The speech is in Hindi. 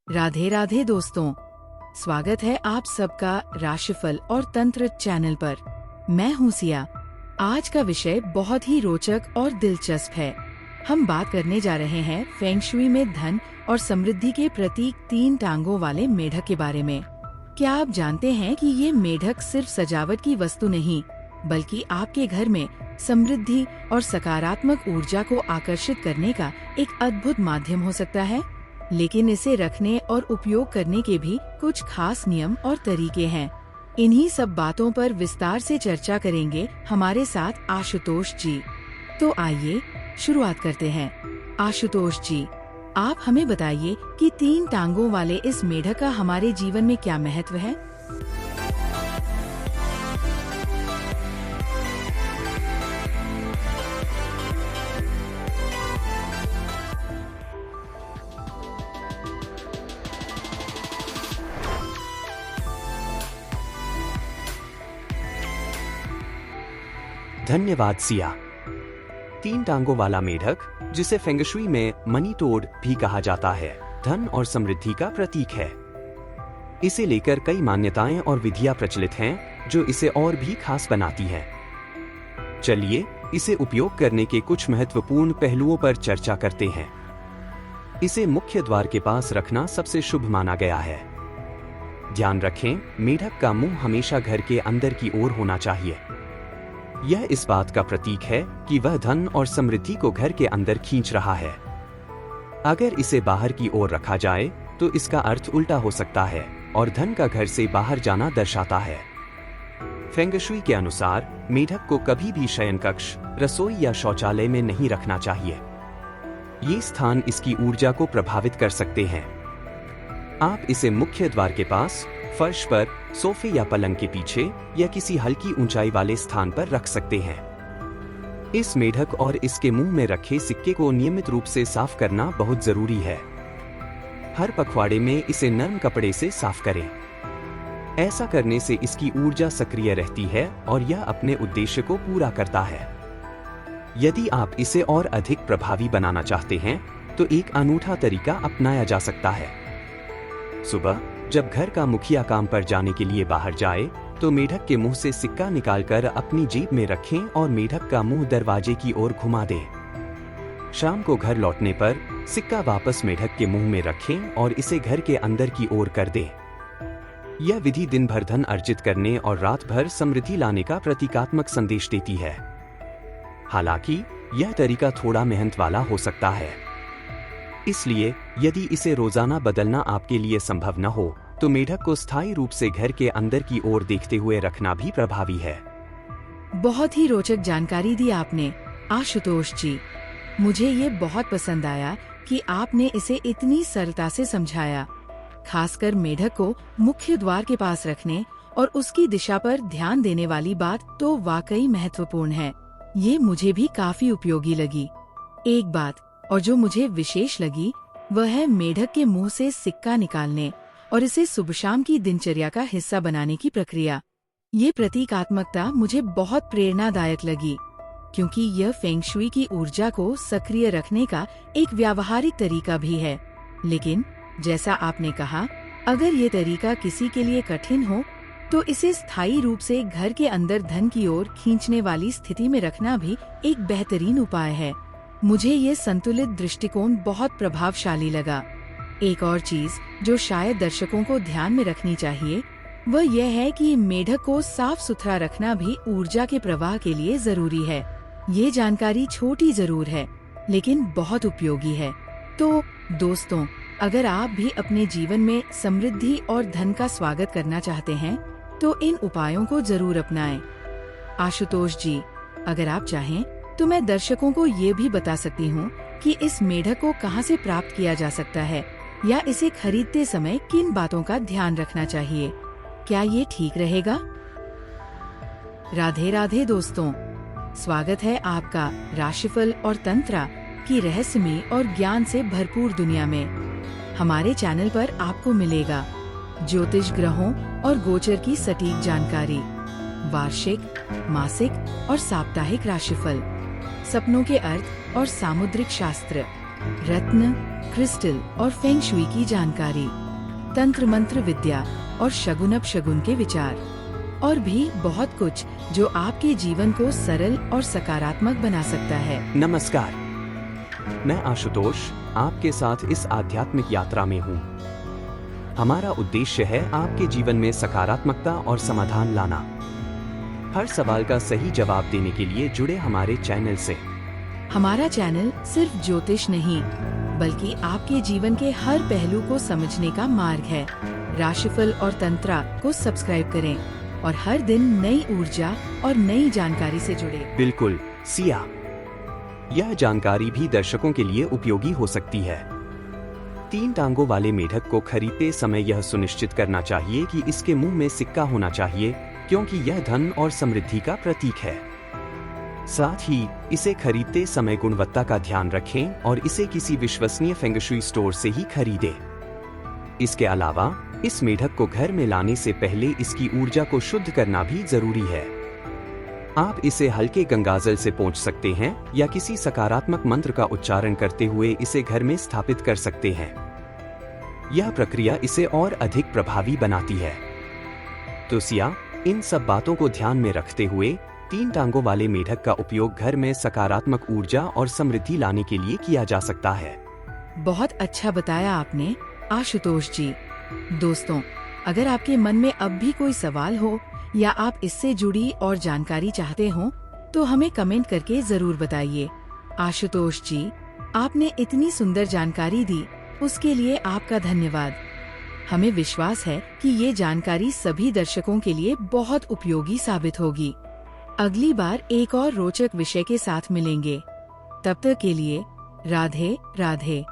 राधे राधे दोस्तों, स्वागत है आप सबका राशिफल और तंत्र चैनल पर। मैं हूँ सिया। आज का विषय बहुत ही रोचक और दिलचस्प है। हम बात करने जा रहे हैं फेंग शुई में धन और समृद्धि के प्रतीक 3 टांगों वाले मेढक के बारे में। क्या आप जानते हैं कि ये मेढक सिर्फ सजावट की वस्तु नहीं, बल्कि आपके घर में समृद्धि और सकारात्मक ऊर्जा को आकर्षित करने का एक अद्भुत माध्यम हो सकता है। लेकिन इसे रखने और उपयोग करने के भी कुछ खास नियम और तरीके हैं। इन्हीं सब बातों पर विस्तार से चर्चा करेंगे हमारे साथ आशुतोष जी। तो आइए शुरुआत करते हैं। आशुतोष जी, आप हमें बताइए कि 3 टांगों वाले इस मेढक का हमारे जीवन में क्या महत्व है। धन्यवाद सिया। 3 टांगों वाला मेढक, जिसे फेंग शुई में मनी टोड भी कहा जाता है, धन और समृद्धि का प्रतीक है। इसे लेकर कई मान्यताएं और विधियां प्रचलित हैं, जो इसे और भी खास बनाती हैं। चलिए इसे उपयोग करने के कुछ महत्वपूर्ण पहलुओं पर चर्चा करते हैं। इसे मुख्य द्वार के पास रखना सबसे शुभ माना गया है। ध्यान रखें, मेढक का मुंह हमेशा घर के अंदर की ओर होना चाहिए। यह इस बात का प्रतीक है कि वह धन और समृद्धि को घर के अंदर खींच रहा है। अगर इसे बाहर की ओर रखा जाए तो इसका अर्थ उल्टा हो सकता है और धन का घर से बाहर जाना दर्शाता है। फेंग शुई के अनुसार मेढक को कभी भी शयन कक्ष, रसोई या शौचालय में नहीं रखना चाहिए। ये स्थान इसकी ऊर्जा को प्रभावित कर सकते हैं। आप इसे मुख्य द्वार के पास, फर्श पर, सोफे या पलंग के पीछे या किसी हल्की ऊंचाई वाले स्थान पर रख सकते हैं। इस मेढक और इसके मुंह में रखे सिक्के को नियमित रूप से साफ करना बहुत जरूरी है। हर पखवाड़े में इसे नरम कपड़े से साफ करें। ऐसा करने से इसकी ऊर्जा सक्रिय रहती है और यह अपने उद्देश्य को पूरा करता है। यदि आप इसे और अधिक प्रभावी बनाना चाहते हैं तो एक अनूठा तरीका अपनाया जा सकता है। सुबह जब घर का मुखिया काम पर जाने के लिए बाहर जाए तो मेढक के मुंह से सिक्का निकालकर अपनी जेब में रखें और मेढक का मुंह दरवाजे की ओर घुमा दें। शाम को घर लौटने पर सिक्का वापस मेढक के मुंह में रखें और इसे घर के अंदर की ओर कर दें। यह विधि दिन भर धन अर्जित करने और रात भर समृद्धि लाने का प्रतीकात्मक संदेश देती है। हालांकि यह तरीका थोड़ा मेहनत वाला हो सकता है, इसलिए यदि इसे रोजाना बदलना आपके लिए संभव न हो तो मेढक को स्थायी रूप से घर के अंदर की ओर देखते हुए रखना भी प्रभावी है। बहुत ही रोचक जानकारी दी आपने आशुतोष जी। मुझे ये बहुत पसंद आया कि आपने इसे इतनी सरलता से समझाया। खासकर मेढक को मुख्य द्वार के पास रखने और उसकी दिशा पर ध्यान देने वाली बात तो वाकई महत्वपूर्ण है। ये मुझे भी काफी उपयोगी लगी। एक बात और जो मुझे विशेष लगी वह है मेढक के मुंह से सिक्का निकालने और इसे सुबह शाम की दिनचर्या का हिस्सा बनाने की प्रक्रिया। ये प्रतीकात्मकता मुझे बहुत प्रेरणादायक लगी, क्योंकि यह फेंग शुई की ऊर्जा को सक्रिय रखने का एक व्यावहारिक तरीका भी है। लेकिन जैसा आपने कहा, अगर ये तरीका किसी के लिए कठिन हो तो इसे स्थायी रूप से घर के अंदर धन की ओर खींचने वाली स्थिति में रखना भी एक बेहतरीन उपाय है। मुझे ये संतुलित दृष्टिकोण बहुत प्रभावशाली लगा। एक और चीज जो शायद दर्शकों को ध्यान में रखनी चाहिए वह यह है कि मेढक को साफ सुथरा रखना भी ऊर्जा के प्रवाह के लिए जरूरी है। ये जानकारी छोटी जरूर है, लेकिन बहुत उपयोगी है। तो दोस्तों, अगर आप भी अपने जीवन में समृद्धि और धन का स्वागत करना चाहते हैं तो इन उपायों को जरूर अपनाएं। आशुतोष जी, अगर आप चाहें तो मैं दर्शकों को ये भी बता सकती हूँ कि इस मेढक को कहाँ से प्राप्त किया जा सकता है या इसे खरीदते समय किन बातों का ध्यान रखना चाहिए। क्या ये ठीक रहेगा? राधे राधे दोस्तों, स्वागत है आपका राशिफल और तंत्र की रहस्यमयी और ज्ञान से भरपूर दुनिया में। हमारे चैनल पर आपको मिलेगा ज्योतिष, ग्रहों और गोचर की सटीक जानकारी, वार्षिक, मासिक और साप्ताहिक राशिफल, सपनों के अर्थ और सामुद्रिक शास्त्र, रत्न, क्रिस्टल और फेंग शुई की जानकारी, तंत्र मंत्र विद्या और शगुन अपशगुन के विचार, और भी बहुत कुछ जो आपके जीवन को सरल और सकारात्मक बना सकता है। नमस्कार, मैं आशुतोष आपके साथ इस आध्यात्मिक यात्रा में हूँ। हमारा उद्देश्य है आपके जीवन में सकारात्मकता और समाधान लाना। हर सवाल का सही जवाब देने के लिए जुड़े हमारे चैनल से। हमारा चैनल सिर्फ ज्योतिष नहीं, बल्कि आपके जीवन के हर पहलू को समझने का मार्ग है। राशिफल और तंत्रा को सब्सक्राइब करें और हर दिन नई ऊर्जा और नई जानकारी से जुड़े। बिल्कुल सिया, यह जानकारी भी दर्शकों के लिए उपयोगी हो सकती है। 3 टांगों वाले मेढक को खरीदते समय यह सुनिश्चित करना चाहिए कि इसके मुंह में सिक्का होना चाहिए, क्योंकि यह धन और समृद्धि का प्रतीक है। साथ ही इसे खरीदते समय गुणवत्ता का ध्यान रखें और इसे किसी विश्वसनीय फेंग शुई स्टोर से ही खरीदें। इसके अलावा इस मेढक को घर में लाने से पहले इसकी ऊर्जा को शुद्ध करना भी जरूरी है। आप इसे हल्के गंगाजल से पोंछ सकते हैं या किसी सकारात्मक मंत्र का उच्चारण करते हुए इसे घर में स्थापित कर सकते हैं। यह प्रक्रिया इसे और अधिक प्रभावी बनाती है। तो सिया, इन सब बातों को ध्यान में रखते हुए 3 टांगों वाले मेढक का उपयोग घर में सकारात्मक ऊर्जा और समृद्धि लाने के लिए किया जा सकता है। बहुत अच्छा बताया आपने आशुतोष जी। दोस्तों, अगर आपके मन में अब भी कोई सवाल हो या आप इससे जुड़ी और जानकारी चाहते हो तो हमें कमेंट करके जरूर बताइए। आशुतोष जी, आपने इतनी सुंदर जानकारी दी, उसके लिए आपका धन्यवाद। हमें विश्वास है कि ये जानकारी सभी दर्शकों के लिए बहुत उपयोगी साबित होगी। अगली बार एक और रोचक विषय के साथ मिलेंगे। तब तक के लिए राधे राधे।